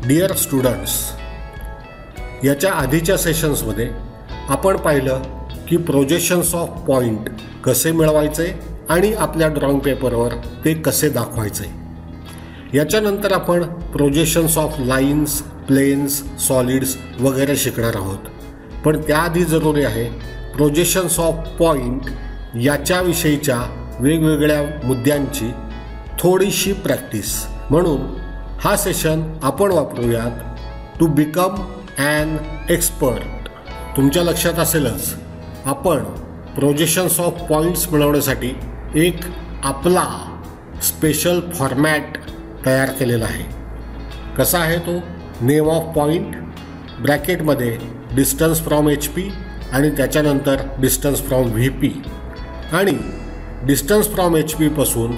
Dear students, याच्या आधीच्या सेशन्समध्ये आपण पाहिलं की प्रोजेक्शन्स ऑफ पॉईंट कसे मिळवायचे आणि आपल्या ड्रॉइंग पेपरवर ते कसे दाखवायचे. याच्यानंतर आपण projections of lines, planes, solids वगैरे शिकणार आहोत. पण त्याआधी जरुरी आहे प्रोजेक्शन्स ऑफ पॉईंट याच्याविषयीच्या वेगवेगळ्या मुद्द्यांची थोडीशी प्रॅक्टिस. म्हणून हा सेशन आपण वापरूयात टू बिकम ॲन एक्सपर्ट. तुमच्या लक्षात असेलच आपण प्रोजेक्शन्स ऑफ पॉईंट्स मिळवण्यासाठी एक आपला स्पेशल फॉर्मॅट तयार केलेला आहे. कसा आहे तो? नेम ऑफ पॉईंट, ब्रॅकेटमध्ये डिस्टन्स फ्रॉम HP आणि त्याच्यानंतर डिस्टन्स फ्रॉम VP. आणि डिस्टन्स फ्रॉम HP पासून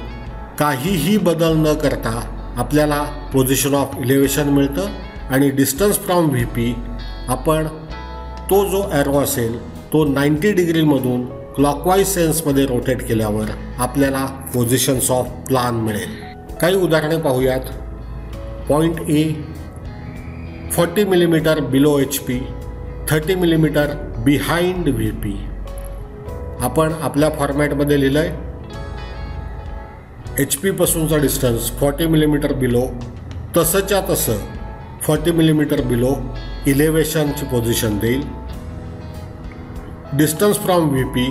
काहीही बदल न करता आपल्याला पोझिशन ऑफ इलेव्हेशन मिळतं आणि डिस्टन्स फ्रॉम VP आपण तो जो ॲरो असेल तो 90 डिग्रीमधून क्लॉकवाईज सेन्समध्ये रोटेट केल्यावर आपल्याला पोझिशन्स ऑफ प्लान मिळेल. काही उदाहरणे पाहूयात. Point A 40 millimetre below HP, 30 millimetre behind VP. आपण आपल्या फॉर्मॅटमध्ये लिहिलं आहे HP पासूनचा डिस्टन्स 40 मिलीमीटर बिलो, तसंच्या तसं 40 मिलीमीटर बिलो इलेव्हेशनची पोझिशन देईल. डिस्टन्स फ्रॉम VP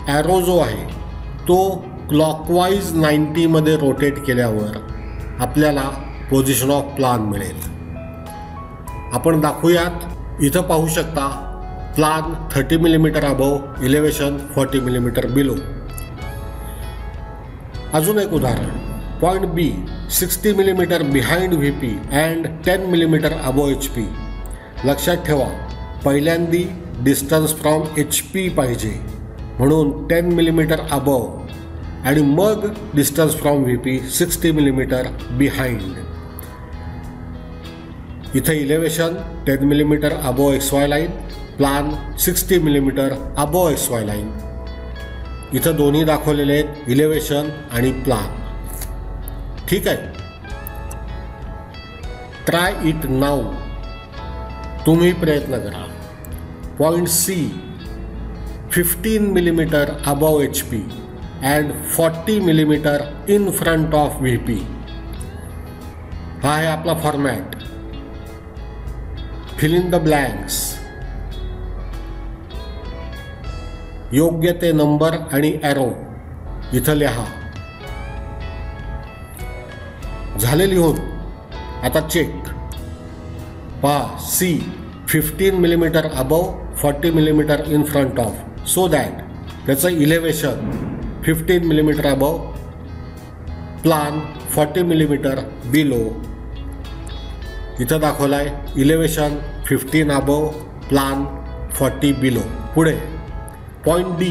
ॲरो जो आहे तो क्लॉकवाईज 90मध्ये रोटेट केल्यावर आपल्याला पोझिशन ऑफ प्लान मिळेल. आपण दाखवूयात. इथं पाहू शकता plan 30 millimetre above, elevation 40 millimetre below. अजून एक उदाहरण. Point B 60 millimetre behind VP and 10 millimetre above HP. लक्षात ठेवा पहिल्यांदी डिस्टन्स फ्रॉम HP पाहिजे म्हणून 10 मिलीमीटर अबव आणि मग distance from VP 60 millimetre behind. इथं elevation 10 millimetre above XY line, plan 60 millimetre above XY line. इथं दोन्ही दाखवलेले आहेत, इलेव्हेशन आणि प्लान. ठीक आहे. Try it now. तुम्ही प्रयत्न करा. Point C 15 millimetre above HP and 40 millimetre in front of VP. हा आहे आपला format. Fill in the blanks. योग्य ते नंबर आणि ॲरो इथं लिहा. झाले लिहून. आता चेक. पहा C 15 millimetre above, 40 millimetre in front of, so that त्याचं elevation 15 millimetre above, plan 40 millimetre below. इथं दाखवलं आहे इलेव्हेशन 15 अबव, प्लान 40 बिलो. पुढे point D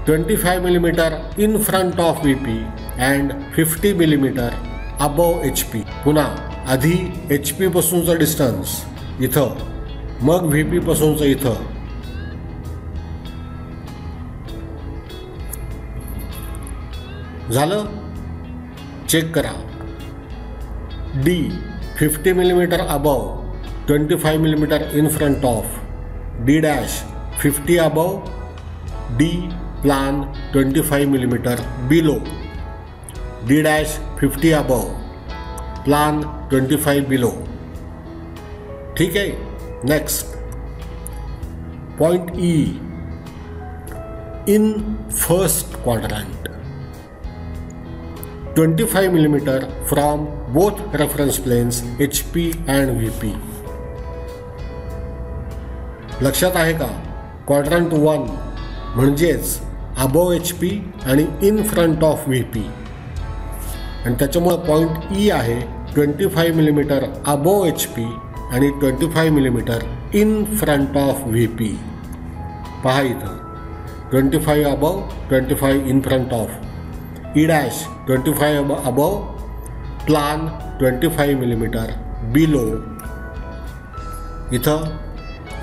25 millimetre in front of VP and 50 millimetre above HP. पुन्हा आधी HP पासूनचं distance इथं, मग VP पासूनचं इथं. झालं. चेक करा. D 50 millimetre above, 25 millimetre in front of, D' 50 above, D plan 25 millimetre below, D' 50 above, plan 25 below. ठीक आहे. Next. Point E in first quadrant, 25 millimetre from both reference planes HP and VP. लक्षात आहे का? Quadrant 1 म्हणजेच above HP आणि in front of VP. आणि त्याच्यामुळं point E आहे 25 मिलीमीटर अबव HP आणि 25 millimetre in front of VP. पहा इथं 25 above, 25 in front of, E' 25 above, plan 25 millimetre below. इथं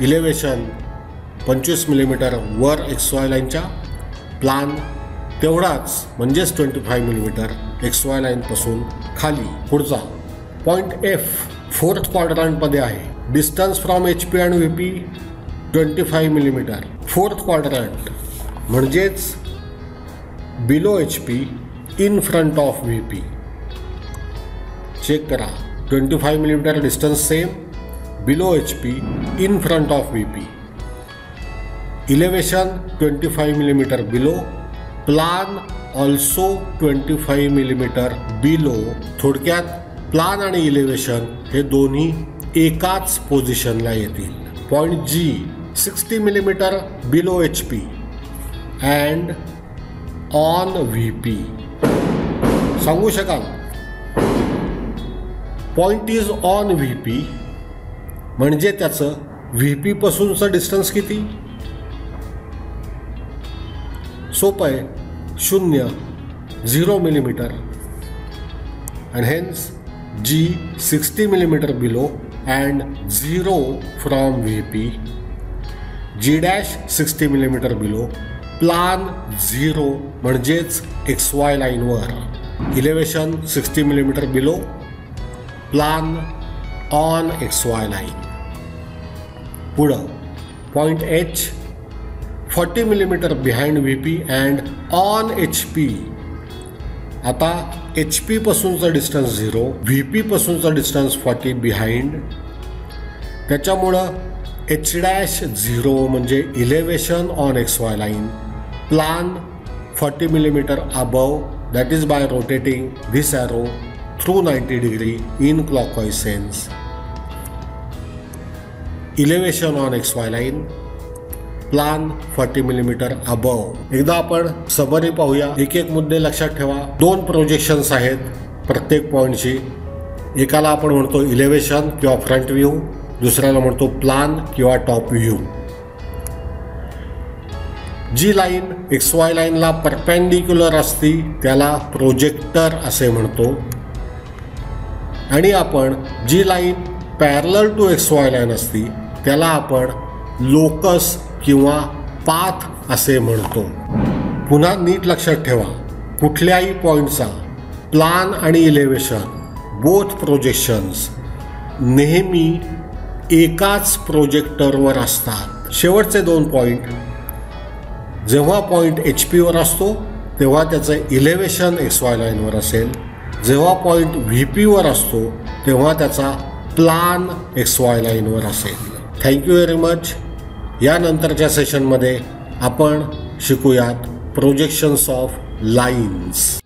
इलेव्हेशन 25 मिलीमीटर वर XY लाईनच्या, प्लान तेवढाच म्हणजेच 25 मिलीमीटर XY लाईनपासून खाली. पुढचा पॉईंट F फोर्थ क्वाड्रंटमध्ये आहे. डिस्टन्स फ्रॉम HP आणि VP 25 मिलीमीटर. फोर्थ क्वाड्रंट म्हणजेच below HP in front of VP. Check करा, 25 millimetre distance same, below HP in front of VP. Elevation 25 millimetre below, plan also 25 millimetre below. थोडक्यात plan आणि elevation हे दोन्ही एकाच पोझिशनला येतील. Point G 60 millimetre below HP and on VP. सांगू शकाल पॉईंट इज ऑन VP म्हणजे त्याचं VP पासूनचं डिस्टन्स किती? सोपं आहे, 0 millimetre. And hence G 60 millimetre below and 0 from VP. G' 60 millimetre below, plan 0 म्हणजेच XY लाईनवर. Elevation 60 millimetre below, plan on XY line. पुढं point H 40 millimetre behind VP and on HP. आता HP पासूनचा distance 0, VP पासूनचा distance 40 behind. त्याच्यामुळं H' 0 म्हणजे elevation on XY line, plan 40 millimetre above, that is by rotating this arrow through 90 degree in clockwise sense. Elevation on XY line, plan 40 millimetre above. एकदा आपण summary पाहूया. एक एक मुद्दे लक्षात ठेवा. 2 प्रोजेक्शन्स आहेत प्रत्येक पॉईंटची. एकाला आपण म्हणतो इलेवेशन किंवा फ्रंट व्ह्यू, दुसऱ्याला म्हणतो प्लान किंवा टॉप व्ह्यू. जी लाईन XY लाईनला परपेंडिक्युलर असती त्याला प्रोजेक्टर असे म्हणतो. आणि आपण जी line parallel to XY line असती त्याला आपण लोकस किंवा पाथ असे म्हणतो. पुन्हा नीट लक्षात ठेवा, कुठल्याही पॉईंटचा प्लान आणि इलेवेशन बोथ प्रोजेक्शन्स नेहमी एकाच प्रोजेक्टरवर असतात. शेवटचे 2 पॉईंट, जेव्हा पॉईंट HP वर असतो तेव्हा त्याचं इलेवेशन XY लाईनवर असेल, जेव्हा पॉईंट VP वर असतो तेव्हा त्याचा प्लान XY लाईनवर असेल. Thank you very much. यानंतरच्या सेशनमध्ये आपण शिकूयात प्रोजेक्शन्स ऑफ लाईन्स.